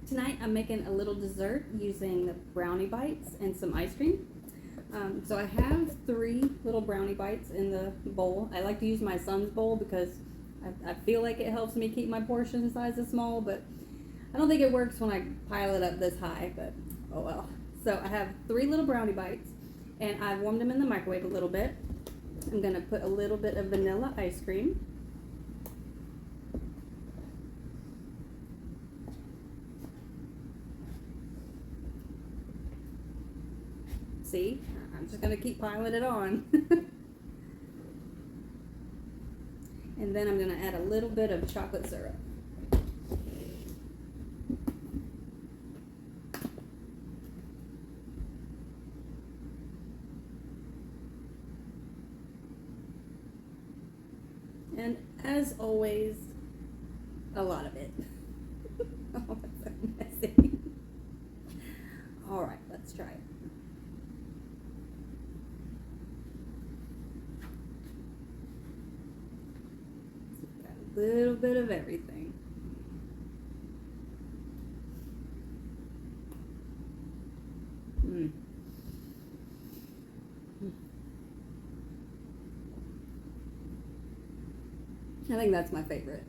Tonight I'm making a little dessert using the brownie bites and some ice cream. So I have 3 little brownie bites in the bowl. I like to use my son's bowl because I feel like it helps me keep my portion sizes small, but I don't think it works when I pile it up this high, but oh well. So I have 3 little brownie bites, and I've warmed them in the microwave a little bit. I'm gonna put a little bit of vanilla ice cream. See, I'm just gonna keep piling it on. And then I'm gonna add a little bit of chocolate syrup. And as always, a lot of it. Oh, it's so messy. All right, let's try it. Got a little bit of everything. Mm. I think that's my favorite.